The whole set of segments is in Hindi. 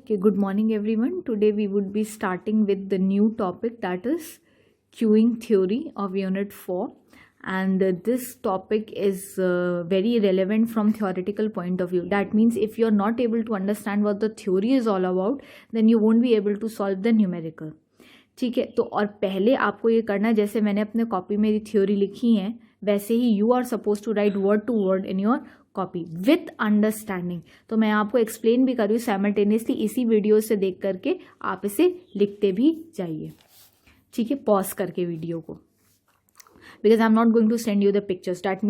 Okay, good morning everyone. Today we would be starting with the new topic, that is queuing theory of unit 4, and this topic is very relevant from theoretical point of view. That means if you're not able to understand what the theory is all about, then you won't be able to solve the numerical. ठीक है, तो और पहले आपको ये करना है, जैसे मैंने अपने कॉपी में थ्योरी लिखी है वैसे ही you are suppose to write word to word in your copy with understanding. तो मैं आपको एक्सप्लेन भी कर रही हूँ साइमल्टेनियसली, इसी वीडियो से देख करके आप इसे लिखते भी जाइए. ठीक है, पॉज करके वीडियो को, because I'm not going to send you the pictures. That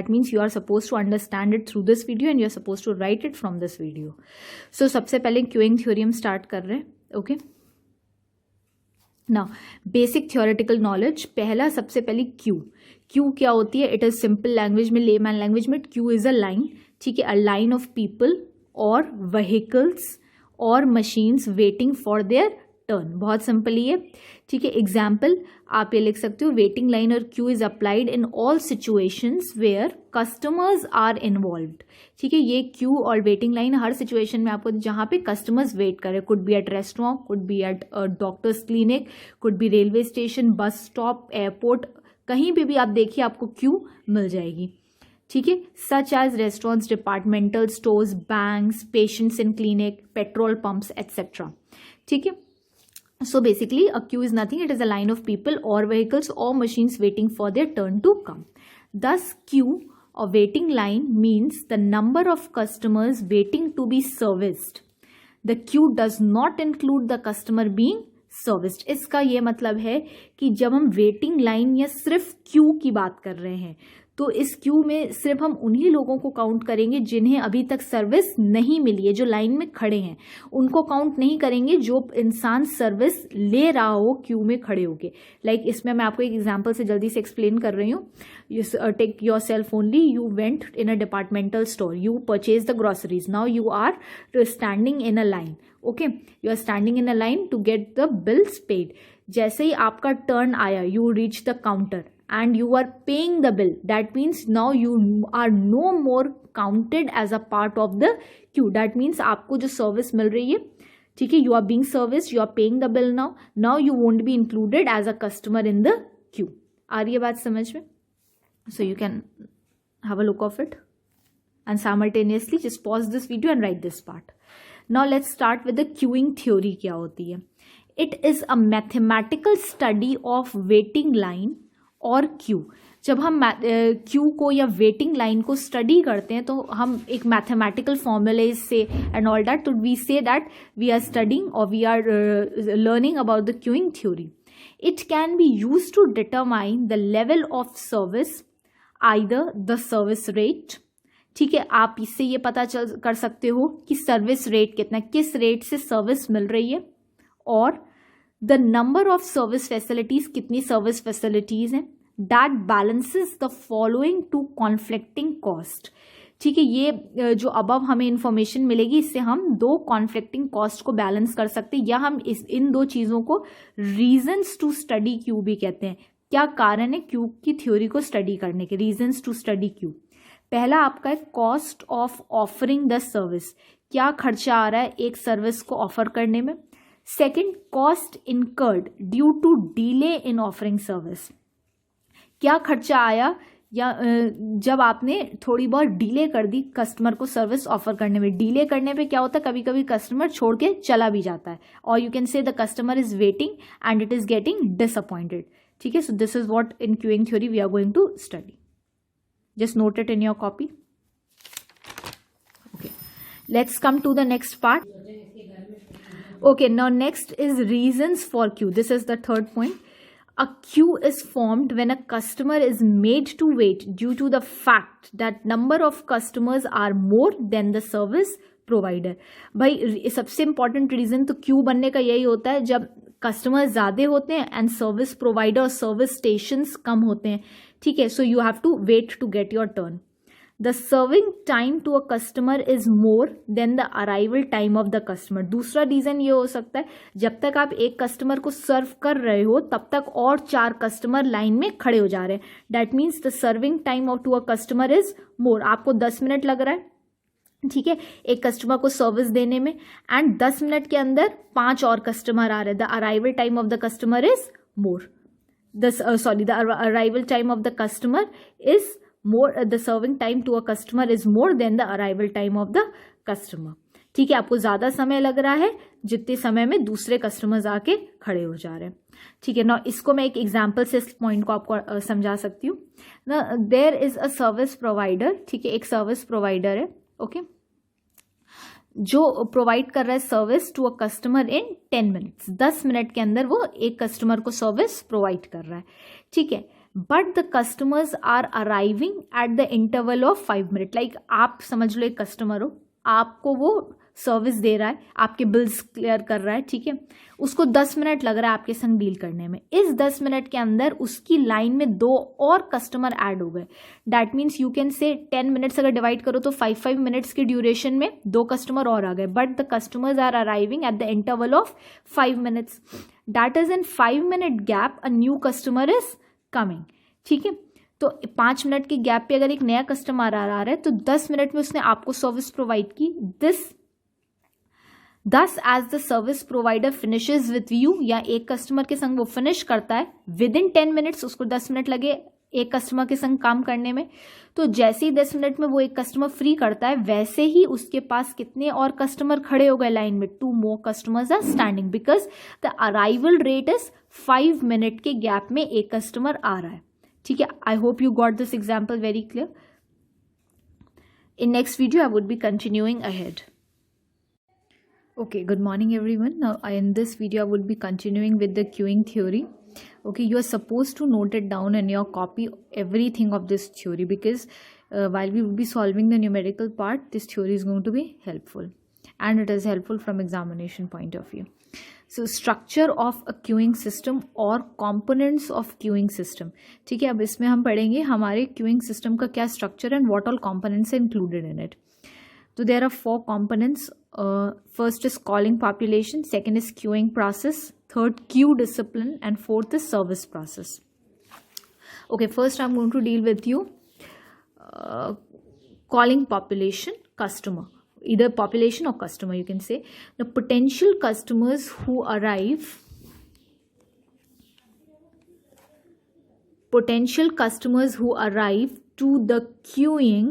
means you are supposed to understand it through this video and you are supposed to write it from this video. So सबसे पहले क्यूइंग थ्योरी हम स्टार्ट कर रहे हैं. Okay, now basic theoretical knowledge. पहला सबसे पहले क्यू क्या होती है? इट इज सिंपल लैंग्वेज में, लेमैन लैंग्वेज में, क्यू इज अ लाइन. ठीक है, अ लाइन ऑफ पीपल और व्हीकल्स और machines waiting for their turn. बहुत सिंपल ही है. ठीक है, एग्जाम्पल आप ये लिख सकते हो, वेटिंग लाइन और queue is applied in all situations where customers are involved. ठीक है, ये क्यू और वेटिंग लाइन हर सिचुएशन में आपको जहाँ पे कस्टमर्स वेट करें, could be at restaurant, could be at doctor's clinic, could be railway station, bus stop, airport, कहीं पे भी आप देखिए आपको क्यू मिल जाएगी. ठीक है, such as restaurants, departmental stores, banks, patients in clinic, petrol pumps etcetera. ठीक है, so basically a queue is nothing, it is a line of people or vehicles or machines waiting for their turn to come. Thus queue or waiting line means the number of customers waiting to be serviced. The queue does not include the customer being serviced. इसका ये मतलब है कि जब हम वेटिंग लाइन या सिर्फ क्यू की बात कर रहे हैं तो इस क्यू में सिर्फ हम उन्हीं लोगों को काउंट करेंगे जिन्हें अभी तक सर्विस नहीं मिली है, जो लाइन में खड़े हैं. उनको काउंट नहीं करेंगे जो इंसान सर्विस ले रहा हो क्यू में खड़े होके. लाइक इसमें मैं आपको एक एग्जांपल से जल्दी से एक्सप्लेन कर रही हूँ. Take yourself only, you went in a departmental store, you purchase the groceries, now you are standing in a line. Okay, you are standing in a line to get the bills paid. जैसे ही आपका टर्न आया, you reach the counter and you are paying the bill. That means now you are no more counted as a part of the queue. That means आपको जो सर्विस मिल रही है, ठीक है, you are being serviced, you are paying the bill now you won't be included as a customer in the queue. आ रही है बात समझ में? So you can have a look of it and simultaneously just pause this video and write this part. Now let's start with the queuing theory. क्या होती है? It is a mathematical study of waiting line और क्यू. जब हम क्यू को या वेटिंग लाइन को स्टडी करते हैं तो हम एक मैथमेटिकल फॉर्मूले से एंड ऑल दैट, तो we say that we are studying और we are learning about the queuing theory. It can be use to determine the level of service, either the service rate. ठीक है, आप इससे ये पता कर सकते हो कि सर्विस रेट कितना, किस रेट से सर्विस मिल रही है, और the number of service facilities, कितनी सर्विस फैसिलिटीज हैं, that balances the following two conflicting cost. ठीक है, ये जो अबव हमें इंफॉर्मेशन मिलेगी इससे हम दो कॉन्फ्लिक्टिंग कॉस्ट को बैलेंस कर सकते हैं, या हम इन दो चीज़ों को रीजन्स टू स्टडी क्यू भी कहते हैं. क्या कारण है क्यू की थ्योरी को स्टडी करने के? Reasons to study queue. पहला आपका है cost of offering the service. क्या खर्चा आ रहा है एक सर्विस को ऑफर करने में. Second, cost incurred due to delay in offering service. क्या खर्चा आया या जब आपने थोड़ी बहुत डिले कर दी कस्टमर को सर्विस ऑफर करने में. डिले करने पे क्या होता है, कभी कभी कस्टमर छोड़ के चला भी जाता है, और you can say the customer is waiting and it is getting disappointed. ठीक है, so this is what in queuing theory we are going to study. Just note it in your copy. Okay, let's come to the next part. Okay, now next is reasons for queue. This is the third point. A queue is formed when a customer is made to wait due to the fact that number of customers are more than the service provider. भाई सबसे important reason तो queue बनने का यही होता है जब कस्टमर ज़्यादा होते हैं एंड सर्विस प्रोवाइडर और सर्विस स्टेशंस कम होते हैं. ठीक है, so you have to wait to get your turn. The serving time to a customer is more than the arrival time of the customer. दूसरा रीजन ये हो सकता है, जब तक आप एक कस्टमर को सर्व कर रहे हो तब तक और 4 कस्टमर लाइन में खड़े हो जा रहे हैं. That means the serving time to a customer is more. आपको 10 मिनट लग रहा है, ठीक है, एक कस्टमर को सर्विस देने में, एंड 10 मिनट के अंदर 5 और कस्टमर आ रहे हैं. The arrival time of the customer is more. The arrival time of the customer is more. The serving time to a customer is more than the arrival time of the customer. ठीक है, आपको ज़्यादा समय लग रहा है जितने समय में दूसरे कस्टमर्स आके खड़े हो जा रहे हैं. ठीक है ना, इसको मैं एक एग्जांपल से इस पॉइंट को आपको समझा सकती हूँ ना. There is a service provider. ठीक है, एक सर्विस प्रोवाइडर है, ओके, जो प्रोवाइड कर रहा है service to a customer in 10 minutes. 10 minute के अंदर वो एक कस्टमर को सर्विस प्रोवाइड कर रहा है. ठीक है, but the customers are arriving at the interval of 5 minute. Like आप समझ लो एक कस्टमर हो, आपको वो सर्विस दे रहा है, आपके बिल्स क्लियर कर रहा है. ठीक है, उसको 10 मिनट लग रहा है आपके संग डील करने में. इस 10 मिनट के अंदर उसकी लाइन में 2 और कस्टमर ऐड हो गए. दैट मीन्स यू कैन से 10 मिनट्स अगर डिवाइड करो तो 5 मिनट्स के ड्यूरेशन में 2 कस्टमर और आ गए. But the customers are arriving at the interval of 5 minutes. That is in 5 minute gap a new customer is coming. ठीक है, तो 5 मिनट के गैप पे अगर एक नया कस्टमर आ रहा है तो 10 मिनट में उसने आपको सर्विस प्रोवाइड की. Thus, as the service provider finishes with you, या एक कस्टमर के संग वो फिनिश करता है विद इन 10 मिनट्स, उसको 10 मिनट लगे एक कस्टमर के संग काम करने में, तो जैसे ही 10 मिनट में वो एक कस्टमर फ्री करता है वैसे ही उसके पास कितने और कस्टमर खड़े हो गए लाइन में. 2 more customers are standing because the arrival rate is 5 minute के गैप में एक कस्टमर आ रहा है. ठीक है, I hope you got this example very clear. In next video I would be continuing ahead. Okay, good morning everyone. Now in this video I would be continuing with the queuing theory. Okay, you are supposed to note it down in your copy everything of this theory because while we will be solving the numerical part, this theory is going to be helpful and it is helpful from examination point of view. So structure of a queuing system or components of queuing system. ठीक है, अब इसमें हम पढ़ेंगे हमारे queuing system का क्या structure and what all components are included in it. So there are 4 components. First is calling population, second is queuing process, third queue discipline, and fourth is service process. Okay, first I'm going to deal with you calling population, customer, either population or customer you can say. The potential customers who arrive to the queuing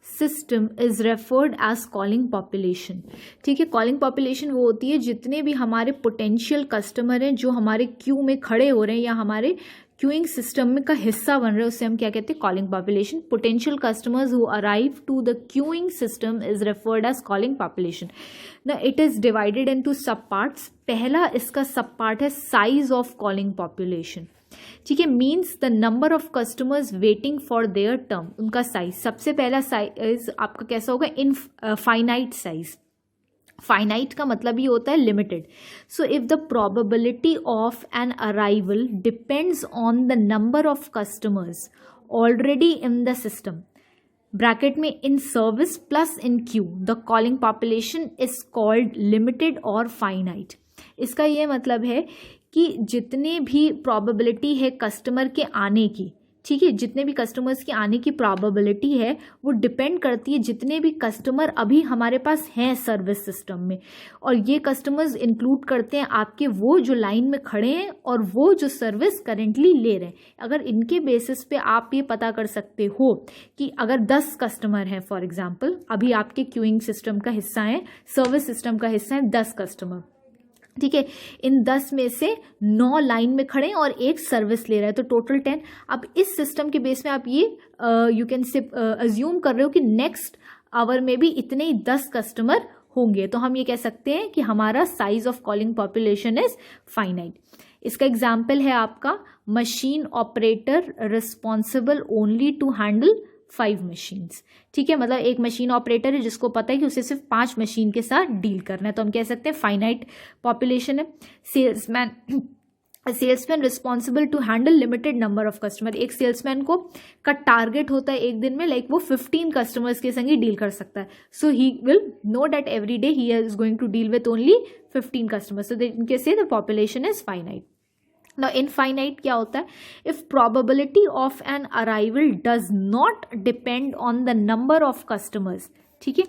system is referred as calling population. ठीक है, कॉलिंग पॉपुलेशन वो होती है जितने भी हमारे पोटेंशियल कस्टमर हैं जो हमारे क्यू में खड़े हो रहे हैं या हमारे क्यूइंग सिस्टम में का हिस्सा बन रहे हैं, उससे हम क्या कहते हैं, calling population. Potential customers who arrive to the queuing system is referred as calling population. ना it is divided into sub parts. पहला इसका सब पार्ट है साइज ऑफ कॉलिंग पॉपुलेशन. ठीक है, means the number of customers waiting for there term, उनका साइज. सबसे पहला साइज आपका कैसा होगा, इन फाइनाइट साइज. फाइनाइट का मतलब ये होता है limited. So if the probability of an arrival depends on the number of customers already in the system, bracket में in service plus in queue, the calling population is called limited और फाइनाइट. इसका ये मतलब है कि जितने भी प्रोबेबिलिटी है कस्टमर के आने की, ठीक है, जितने भी कस्टमर्स के आने की प्रोबेबिलिटी है वो डिपेंड करती है जितने भी कस्टमर अभी हमारे पास हैं सर्विस सिस्टम में. और ये कस्टमर्स इंक्लूड करते हैं आपके वो जो लाइन में खड़े हैं और वो जो सर्विस करेंटली ले रहे हैं. अगर इनके बेसिस पे आप ये पता कर सकते हो कि अगर 10 कस्टमर हैं फॉर एग्जाम्पल, अभी आपके क्यूइंग सिस्टम का हिस्सा है, सर्विस सिस्टम का हिस्सा है 10 कस्टमर. ठीक है, इन 10 में से 9 लाइन में खड़े हैं और एक सर्विस ले रहा है, तो टोटल 10. अब इस सिस्टम के बेस में आप ये यू कैन से अज्यूम कर रहे हो कि नेक्स्ट आवर में भी इतने ही 10 कस्टमर होंगे, तो हम ये कह सकते हैं कि हमारा size of calling population is finite. इसका एग्जाम्पल है आपका machine operator responsible only to handle 5 machines. ठीक है, मतलब एक मशीन ऑपरेटर है जिसको पता है कि उसे सिर्फ 5 मशीन के साथ डील करना है, तो हम कह सकते हैं फाइनाइट पॉपुलेशन है. Salesman responsible to handle limited number of customer. एक सेल्समैन को का टारगेट होता है एक दिन में लाइक वो 15 कस्टमर्स के संग ही डील कर सकता है. So he will know that every day he is going to deal with only 15 customers. So इनके से the population is finite. Now infinite क्या होता है, if probability of an arrival does not depend on the number of customers. ठीक है,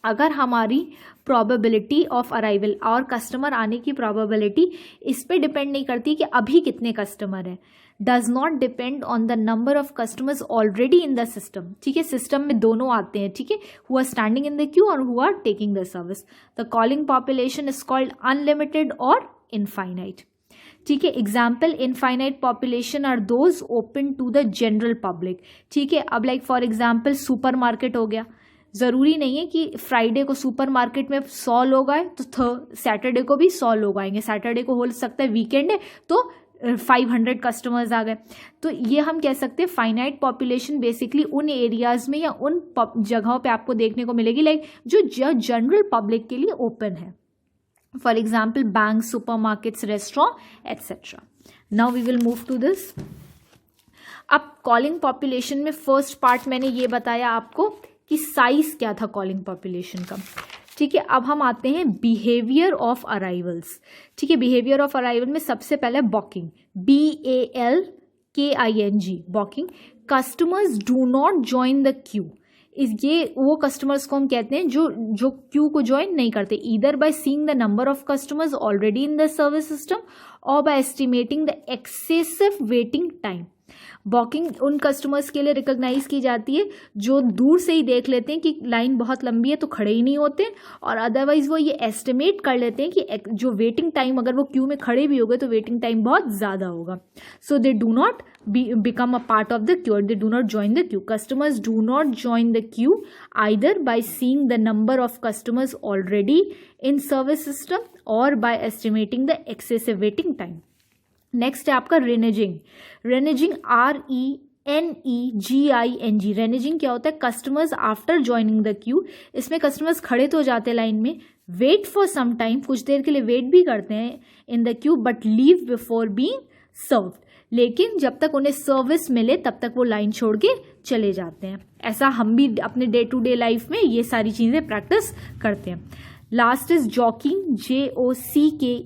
अगर हमारी प्रोबेबिलिटी ऑफ अराइवल और कस्टमर आने की प्रोबेबिलिटी इस पे डिपेंड नहीं करती कि अभी कितने कस्टमर हैं, does not depend on the number of customers already in the system, ठीक है, सिस्टम में दोनों आते हैं, ठीक है, who are standing in the queue और who are taking the service. The calling population is called unlimited और इनफाइनाइट, ठीक है। Example, infinite population are those open to the general public, ठीक है। अब like for example super market हो गया, ज़रूरी नहीं है कि फ्राइडे को सुपर मार्केट में 100 लोग आए तो सैटरडे को भी 100 लोग आएंगे, सैटरडे को हो सकता है वीकेंड है तो 500 कस्टमर्स आ गए। तो ये हम कह सकते हैं फाइनाइट पॉपुलेशन बेसिकली उन एरियाज में या उन जगहों पे आपको देखने को मिलेगी लाइक जो जनरल पब्लिक के लिए ओपन है, for example bank, supermarkets, restaurant etcetera. Now we will move to this. अब कॉलिंग पॉपुलेशन में फर्स्ट पार्ट मैंने ये बताया आपको कि साइज क्या था कॉलिंग पॉपुलेशन का, ठीक है। अब हम आते हैं बिहेवियर ऑफ अराइवल्स, ठीक है। बिहेवियर ऑफ अराइवल में सबसे पहले balking, BALKING, balking. Customers do not join the queue, ये वो कस्टमर्स को हम कहते हैं जो क्यू को ज्वाइन नहीं करते, either by seeing the number of customers already in the service system और by estimating the excessive waiting time. Balking उन कस्टमर्स के लिए रिकॉग्नाइज की जाती है जो दूर से ही देख लेते हैं कि लाइन बहुत लंबी है तो खड़े ही नहीं होते, और अदरवाइज वो ये एस्टिमेट कर लेते हैं कि जो वेटिंग टाइम, अगर वो क्यू में खड़े भी हो गए तो वेटिंग टाइम बहुत ज़्यादा होगा, so they do not become a part of the queue, they do not join the queue. Customers do not join the queue either by seeing the number of customers already in service system or by estimating the excessive waiting time. Next है आपका रेनेजिंग। रेनेजिंग RENEGING। रेनेजिंग क्या होता है? Customers after joining the Q, इसमें कस्टमर्स खड़े तो जाते लाइन में, वेट फॉर सम टाइम, कुछ देर के लिए वेट भी करते हैं इन the Q, but leave before being served, लेकिन जब तक उन्हें सर्विस मिले तब तक वो लाइन छोड़ के चले जाते हैं। ऐसा हम भी अपने डे टू डे लाइफ में ये सारी चीज़ें प्रैक्टिस करते हैं। Last is jockeying, JOCKEYING।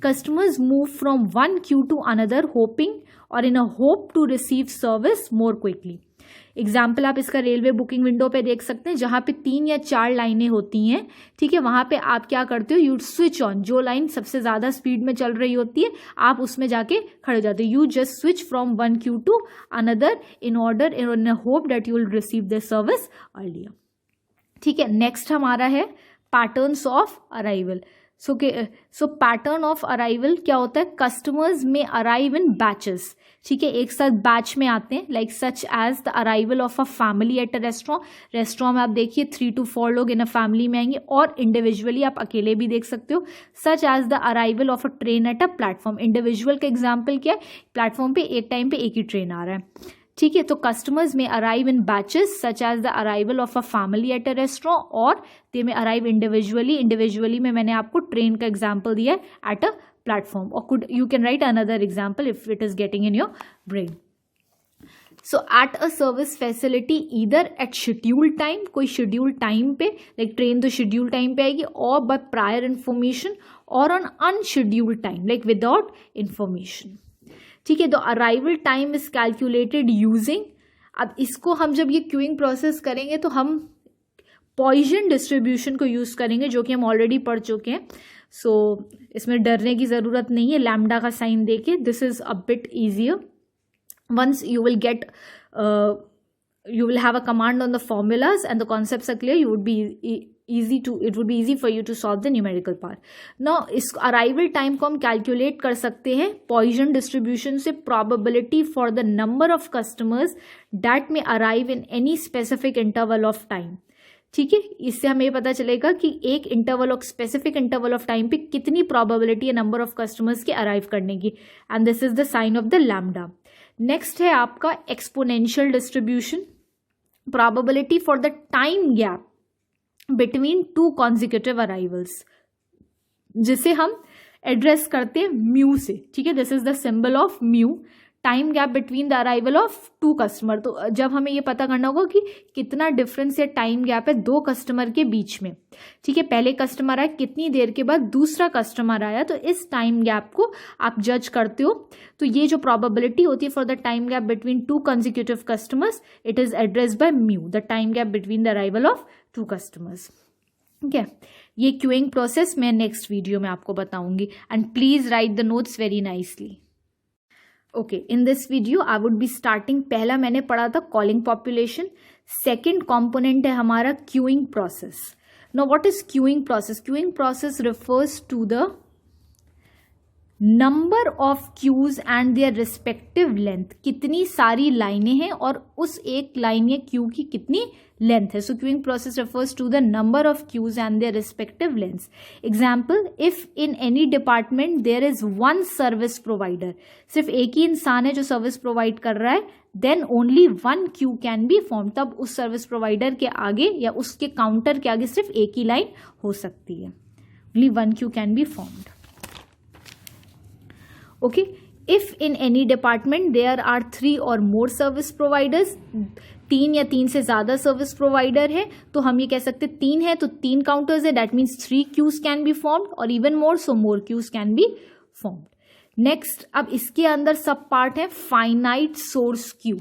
Customers move from one queue to another hopping और in a hope to receive service more quickly. Example आप इसका रेलवे बुकिंग विंडो पे देख सकते हैं, जहाँ पे 3 या 4 लाइनें होती हैं, ठीक है, वहाँ पे आप क्या करते हो, यू स्विच ऑन, जो लाइन सबसे ज़्यादा स्पीड में चल रही होती है आप उसमें जाके खड़े हो जाते हो। You just switch from one queue to another in order in hope that you will receive the service earlier, ठीक है। नेक्स्ट हमारा है patterns of arrival. So pattern of arrival क्या होता है? कस्टमर्स में अराइव इन बैचेस, ठीक है, एक साथ बैच में आते हैं, like such as the arrival of a family at a restaurant में आप देखिए 3 to 4 लोग इन अ फैमिली में आएंगे, और इंडिविजुअली आप अकेले भी देख सकते हो, such as the arrival of a train at a platform. Individual का एग्जाम्पल क्या है? प्लेटफॉर्म पे एक टाइम पे एक ही ट्रेन आ रहा है, ठीक है। तो कस्टमर्स में arrive in batches such as the arrival of a family at a restaurant, और दे में अराइव इंडिविजुअली। इंडिविजुअली में मैंने आपको ट्रेन का एग्जाम्पल दिया है एट अ प्लेटफॉर्म, और you can write another example if it is getting in your brain. So at a service facility, either at scheduled time, कोई scheduled time पे, like train तो scheduled time पे आएगी, or by prior information, or on unscheduled time, like without information, ठीक है। तो arrival time is calculated using, अब इसको हम जब ये क्यूइंग प्रोसेस करेंगे तो हम पॉइजन डिस्ट्रीब्यूशन को यूज करेंगे, जो कि हम ऑलरेडी पढ़ चुके हैं। सो इसमें डरने की ज़रूरत नहीं है, लैम्डा का साइन देके this is a bit easier. Once you will get you will have a command on the formulas and the concepts are clear, it would be easy for you to solve the numerical part. Now इस arrival time को हम calculate कर सकते हैं Poisson distribution से probability for the number of customers that may arrive in any specific interval of time, ठीक है। इससे हमें पता चलेगा कि एक स्पेसिफिक इंटरवल ऑफ टाइम पे कितनी प्रोबेबिलिटी है नंबर ऑफ कस्टमर्स के अराइव करने की, and this is the sign of the lambda. Next है आपका exponential distribution, probability for the time gap between 2 consecutive arrivals, जिसे हम एड्रेस करते हैं म्यू से, ठीक है। This is the symbol of mu, time gap between the arrival of 2 customer. तो जब हमें ये पता करना होगा कि कितना डिफरेंस या टाइम गैप है 2 कस्टमर के बीच में, ठीक है, पहले कस्टमर आया, कितनी देर के बाद दूसरा कस्टमर आया, तो इस टाइम गैप को आप जज करते हो। तो ये जो प्रोबेबिलिटी होती है for the time gap between 2 consecutive customers, it is addressed by mu, the time gap between the arrival of 2 customers. ठीक है, ये क्यूइंग प्रोसेस मैं नेक्स्ट वीडियो में आपको बताऊंगी, and please right the notes very nicely. Okay, in this video I would be starting, पहला मैंने पढ़ा था कॉलिंग पॉपुलेशन, सेकेंड कॉम्पोनेंट है हमारा queuing process. Now what is queuing process? Queuing process refers to the number of queues and their respective length, कितनी सारी लाइनें हैं और उस एक लाइन या क्यू की कितनी लेंथ है। So queuing process refers to the number of queues and their respective lengths. Example, if in any department there is 1 service provider, सिर्फ एक ही इंसान है जो सर्विस प्रोवाइड कर रहा है, then only 1 queue can be form, तब उस सर्विस प्रोवाइडर के आगे या उसके काउंटर के आगे सिर्फ एक ही लाइन हो सकती है, only 1 queue can be formed. Okay, if in any department there are 3 or more service providers, 3 या 3 से ज्यादा सर्विस प्रोवाइडर है, तो हम ये कह सकते 3 है तो 3 काउंटर्स है, that means 3 queues can be formed, और even more, so more queues can be formed. Next, अब इसके अंदर सब पार्ट है फाइनाइट सोर्स क्यू।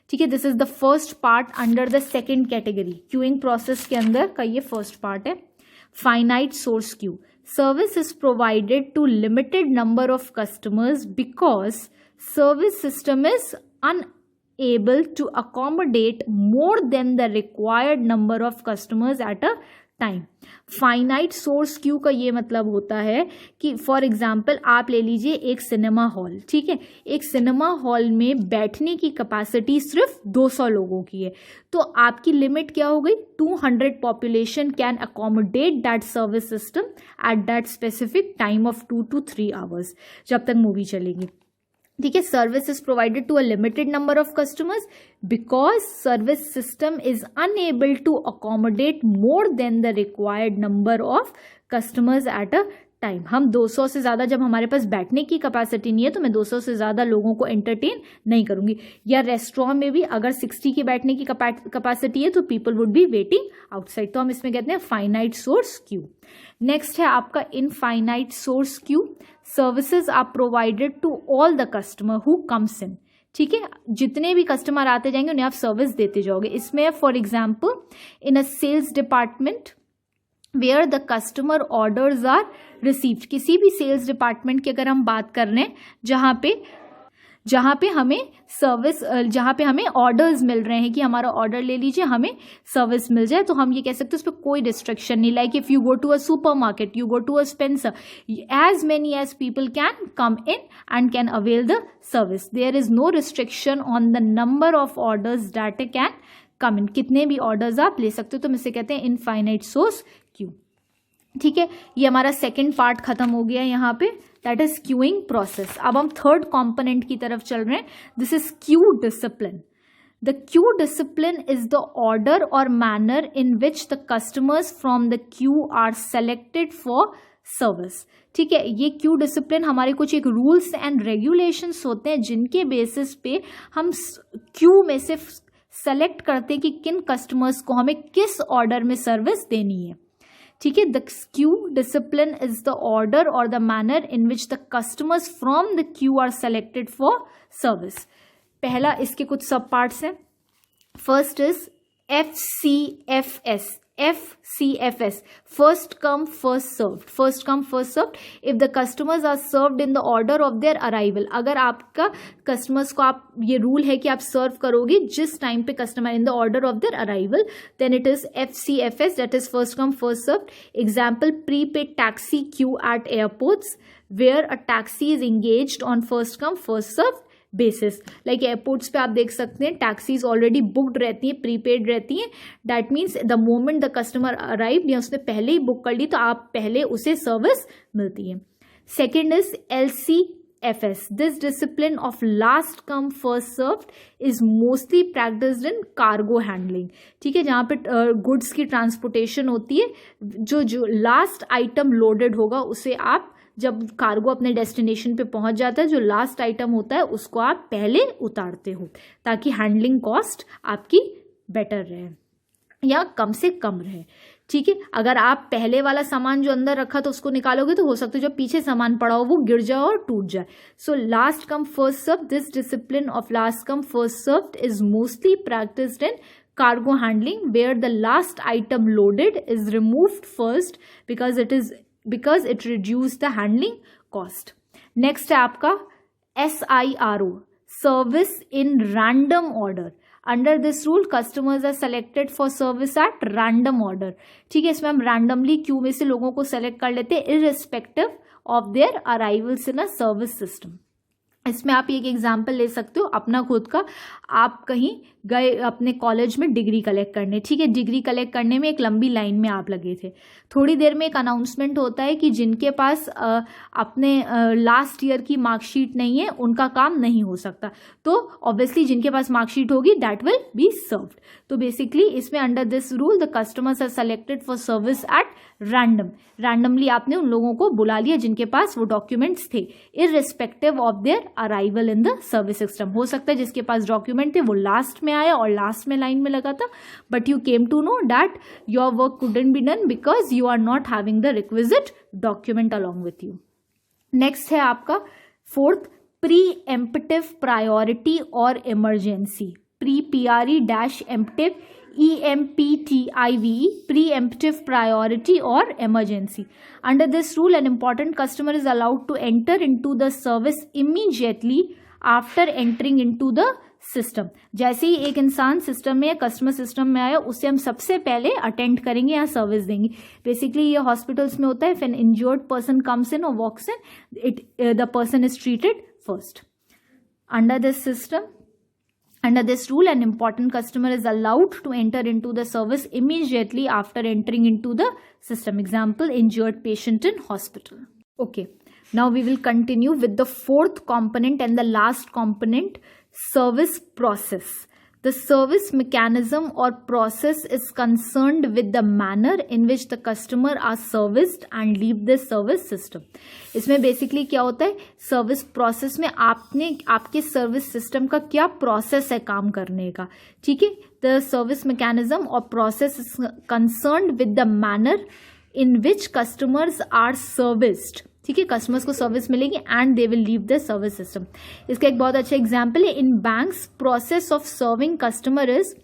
ठीक है, this is the first part under the second category. Queuing process के अंदर का ये फर्स्ट पार्ट है, finite source Q. Service is provided to limited number of customers because service system is unable to accommodate more than the required number of customers at a time. Finite source Q का ये मतलब होता है कि फॉर एग्जाम्पल आप ले लीजिए एक सिनेमा हॉल, ठीक है, एक सिनेमा हॉल में बैठने की कैपेसिटी सिर्फ 200 लोगों की है, तो आपकी लिमिट क्या हो गई, 200 population can accommodate that service system at that specific time of 2 to 3 hours, जब तक मूवी चलेगी। ठीक है, service is provided to a limited number of customers because service system is unable to accommodate more than the required number of customers at a time. हम 200 से ज़्यादा, जब हमारे पास बैठने की कैपेसिटी नहीं है तो मैं 200 से ज़्यादा लोगों को एंटरटेन नहीं करूंगी। या रेस्टोरेंट में भी अगर 60 की बैठने की कैपेसिटी है तो people would be waiting outside, तो हम इसमें कहते हैं फाइनाइट सोर्स क्यू। नेक्स्ट है आपका infinite source queue. Services are provided to all the customer who comes in. ठीक है, जितने भी कस्टमर आते जाएंगे उन्हें आप सर्विस देते जाओगे। इसमें for example in a sales department where the customer orders are received, किसी भी सेल्स डिपार्टमेंट की अगर हम बात कर रहे हैं जहाँ पे हमें ऑर्डर्स मिल रहे हैं कि हमारा ऑर्डर ले लीजिए, हमें सर्विस मिल जाए, तो हम ये कह सकते हैं उस पर कोई रिस्ट्रिक्शन नहीं। Like if you go to a super market, you go to a Spencer, as many as people can come in and can avail the service, there is no restriction on the number of orders that can come in, कितने भी ऑर्डर्स आप ले सकते हो, तो हम इसे कहते हैं इनफाइनाइट सोर्स क्यू। ठीक है, ये हमारा सेकेंड पार्ट खत्म हो गया यहाँ पे, दैट इज क्यूइंग प्रोसेस। अब हम थर्ड कंपोनेंट की तरफ चल रहे हैं, this is queue discipline. The queue discipline is the order or manner in which the customers from the queue are selected for service. ठीक है, ये क्यू डिसिप्लिन हमारे कुछ एक रूल्स एंड रेगुलेशंस होते हैं जिनके बेसिस पे हम क्यू में से सेलेक्ट करते हैं कि किन कस्टमर्स को हमें किस ऑर्डर में सर्विस देनी है। ठीक है, the queue discipline is the order or the manner in which the customers from the queue are selected for service. पहला, इसके कुछ सब पार्ट्स हैं। First is FCFS, first come first served. First come first served, if the customers are served in the order of their arrival, अगर आपका कस्टमर्स को आप ये रूल है कि आप सर्व करोगे जिस टाइम पे customer in the order of their arrival, then it is FCFS, that is first come first served. Example, prepaid taxi queue at airports where a taxi is engaged on first come first served basis. Like airports पे आप देख सकते हैं टैक्सीज ऑलरेडी बुकड रहती हैं, प्रीपेड रहती हैं, that means the moment the customer arrive या उसने पहले ही बुक कर ली तो आप पहले उसे सर्विस मिलती है। Second is LCFS, this discipline of last come first served is mostly practised in cargo handling. ठीक है, जहाँ पे गुड्स की ट्रांसपोर्टेशन होती है, जो लास्ट आइटम लोडेड होगा उसे आप जब कार्गो अपने डेस्टिनेशन पे पहुंच जाता है, जो लास्ट आइटम होता है उसको आप पहले उतारते हो ताकि हैंडलिंग कॉस्ट आपकी बेटर रहे या कम से कम रहे। ठीक है, अगर आप पहले वाला सामान जो अंदर रखा तो उसको निकालोगे तो हो सकता है जो पीछे सामान पड़ा हो वो गिर जाए और टूट जाए। So last come first serve, this discipline of last come first serve is mostly practised in cargo handling where the last item loaded is removed first because it reduces the handling cost. Next है आपका SIRO, service in random order. Under this rule customers are selected for service at random order. ठीक है, इसमें हम randomly क्यू में से लोगों को select कर लेते हैं irrespective of their arrivals in a service system. इसमें आप एक एग्जाम्पल ले सकते हो अपना खुद का। आप कहीं गए अपने कॉलेज में डिग्री कलेक्ट करने, ठीक है, डिग्री कलेक्ट करने में एक लंबी लाइन में आप लगे थे। थोड़ी देर में एक अनाउंसमेंट होता है कि जिनके पास अपने लास्ट ईयर की मार्कशीट नहीं है उनका काम नहीं हो सकता, तो ऑब्वियसली जिनके पास मार्कशीट होगी दैट विल बी सर्व्ड। तो बेसिकली इसमें under this rule the customers are selected for service at randomly आपने उन लोगों को बुला लिया जिनके पास वो डॉक्यूमेंट्स थे, irrespective of their arrival in the service system. हो सकता है जिसके पास डॉक्यूमेंट थे वो लास्ट में आया और लास्ट में लाइन में लगा था, but you came to know that your work couldn't be done because you are not having the requisite document along with you. Next है आपका फोर्थ, प्री एम्प्टिव प्रायोरिटी और emergency. Pre preemptive EMPTIVE, preemptive priority or emergency. Under this rule, an important customer is allowed to enter into the service immediately after entering into the system. जैसे ही एक इंसान सिस्टम में, कस्टमर सिस्टम में आया, उसे हम सबसे पहले अटेंड करेंगे या सर्विस देंगे। बेसिकली ये हॉस्पिटल्स में होता है, if an injured person comes in or walks in, the person is treated first. Under this rule, an important customer is allowed to enter into the service immediately after entering into the system. Example, injured patient in hospital. Okay, now we will continue with the fourth component and the last component, service process. The service mechanism or process is concerned with the manner in which the customer are serviced and leave the service system. इसमें बेसिकली क्या होता है, सर्विस प्रोसेस में आपके सर्विस सिस्टम का क्या प्रोसेस है काम करने का। ठीक है, the service mechanism or process is concerned with the manner in which customers are serviced. ठीक है, कस्टमर्स को सर्विस मिलेगी and they will leave the service system. इसका एक बहुत अच्छा एग्जांपल है, in banks process of serving customer is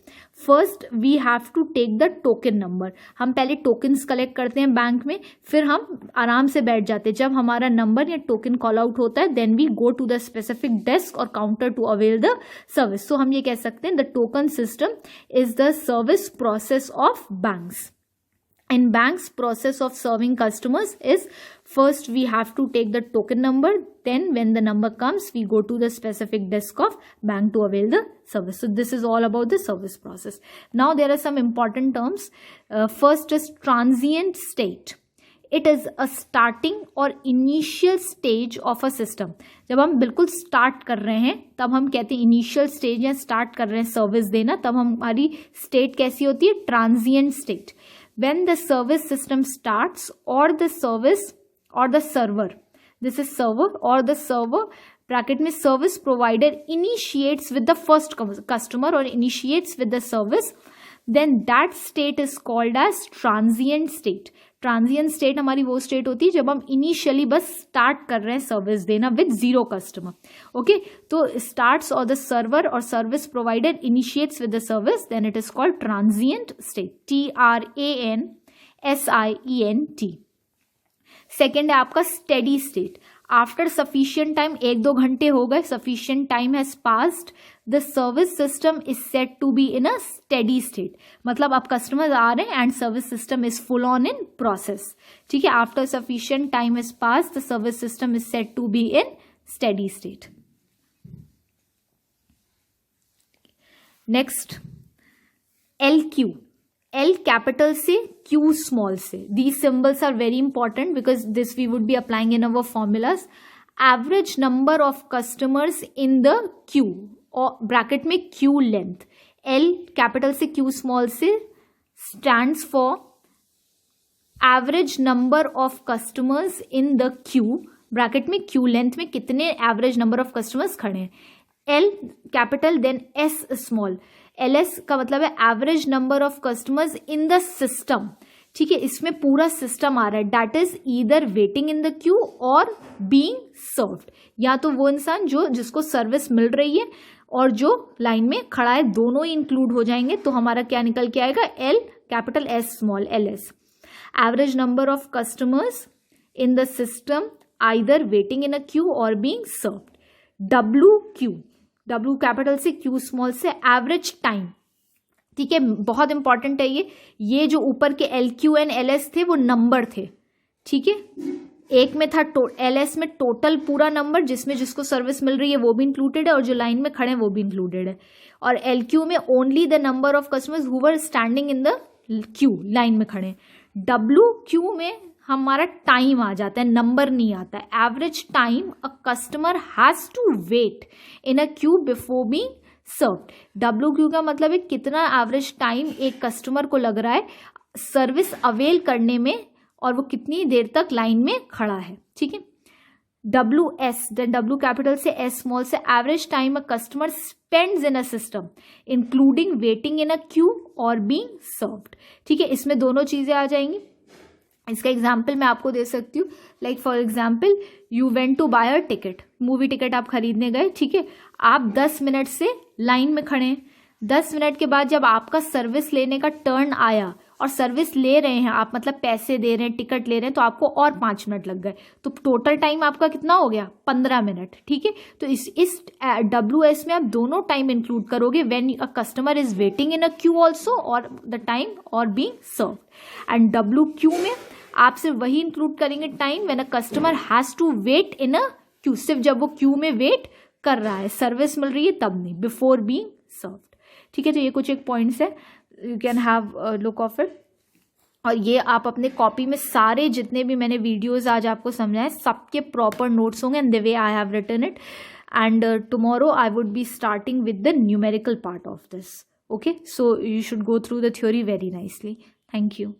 first we have to take the token number. हम पहले टोकन्स कलेक्ट करते हैं बैंक में, फिर हम आराम से बैठ जाते हैं। जब हमारा नंबर या टोकन कॉल आउट होता है then we go to the specific desk or counter to avail the service. So हम ये कह सकते हैं the token system is the service process of banks. In banks, process of serving customers is first we have to take the token number, then when the number comes we go to the specific desk of bank to avail the service. So this is all about the service process. Now there are some important terms. First is transient state. It is a starting or initial stage of a system. जब हम बिल्कुल स्टार्ट कर रहे हैं तब हम कहते हैं इनिशियल स्टेज, या स्टार्ट कर रहे हैं सर्विस देना, तब हमारी स्टेट कैसी होती है, transient state. When the service system starts or the service or the server, this is server or the server bracket में service provider initiates with the first customer or initiates with the service, then that state is called as transient state. Transient state हमारी वो स्टेट होती है जब हम इनिशियली बस स्टार्ट कर रहे हैं सर्विस देना विद जीरो कस्टमर। ओके, तो स्टार्ट्स और द सर्वर और service provider initiates with the service, then it is called transient state, TRANSIENT। Second है आपका steady state. After sufficient time, 1-2 घंटे हो गए, sufficient time has passed, the service system is set to be in a steady state. मतलब अब कस्टमर आ रहे हैं and service system is full on in process. ठीक है, after sufficient time is passed the service system is set to be in steady state. Next, LQ, L capital से, Q स्मॉल से। These symbols are very important because this we would be applying in our formulas. Average number of customers in the queue और ब्रैकेट में Q लेंथ। L कैपिटल से, Q स्मॉल से stands for average number of customers in the queue, bracket में क्यू लेंथ में कितने एवरेज नंबर ऑफ कस्टमर्स खड़े हैं, L capital then S small, L S का मतलब है average number of customers in the system, ठीक है, इसमें पूरा सिस्टम आ रहा है, that is either waiting in the queue और बीइंग सर्व्ड, या तो वो इंसान जो जिसको सर्विस मिल रही है और जो लाइन में खड़ा है, दोनों ही इंक्लूड हो जाएंगे, तो हमारा क्या निकल के आएगा, L capital S small L S, average number of customers in the system either waiting in a queue और being served, W Q, W capital से क्यू स्मॉल से, एवरेज टाइम, ठीक है, बहुत इंपॉर्टेंट है ये जो ऊपर के L Q and L S थे वो नंबर थे, ठीक है, एक में था एल एस में टोटल पूरा नंबर जिसमें जिसको सर्विस मिल रही है वो भी इंक्लूडेड है और जो लाइन में खड़े हैं वो भी इंक्लूडेड है, और एल क्यू में only the number of customers who were standing in the Q, line में खड़े हैं, डब्ल्यू क्यू में हमारा टाइम आ जाता है, नंबर नहीं आता है, average time a customer has to wait in a queue before being served, W Q का मतलब है कितना एवरेज टाइम एक कस्टमर को लग रहा है सर्विस अवेल करने में और वो कितनी देर तक लाइन में खड़ा है, ठीक है, W S then W capital से एस स्मॉल से, average time a customer spends in a system including waiting in a queue और बीइंग सर्व्ड, ठीक है, इसमें दोनों चीजें आ जाएंगी। इसका एग्जाम्पल मैं आपको दे सकती हूँ, like for example you went to buy a ticket, movie ticket आप खरीदने गए, ठीक है, आप 10 मिनट से लाइन में खड़े हैं, 10 मिनट के बाद जब आपका सर्विस लेने का टर्न आया और सर्विस ले रहे हैं आप, मतलब पैसे दे रहे हैं, टिकट ले रहे हैं, तो आपको और 5 मिनट लग गए, तो टोटल टाइम आपका कितना हो गया, 15 मिनट, ठीक है, तो इस डब्ल्यू एस में आप दोनों टाइम इंक्लूड करोगे, when a customer is waiting in a queue also और द टाइम और being served, and W Q में आप सिर्फ वही इंक्लूड करेंगे time when a customer has to wait in a queue, सिर्फ जब वो क्यू में वेट कर रहा है, सर्विस मिल रही है तब नहीं, बिफोर बीइंग सर्व्ड, ठीक है, तो ये कुछ एक पॉइंट्स है, you can have look of it, और ये आप अपने कॉपी में सारे जितने भी मैंने वीडियोस आज आपको समझाए सबके प्रॉपर नोट्स होंगे, and the way I have written it, and tomorrow I would be starting with the numerical part of this, okay, so you should go through the theory very nicely, thank you.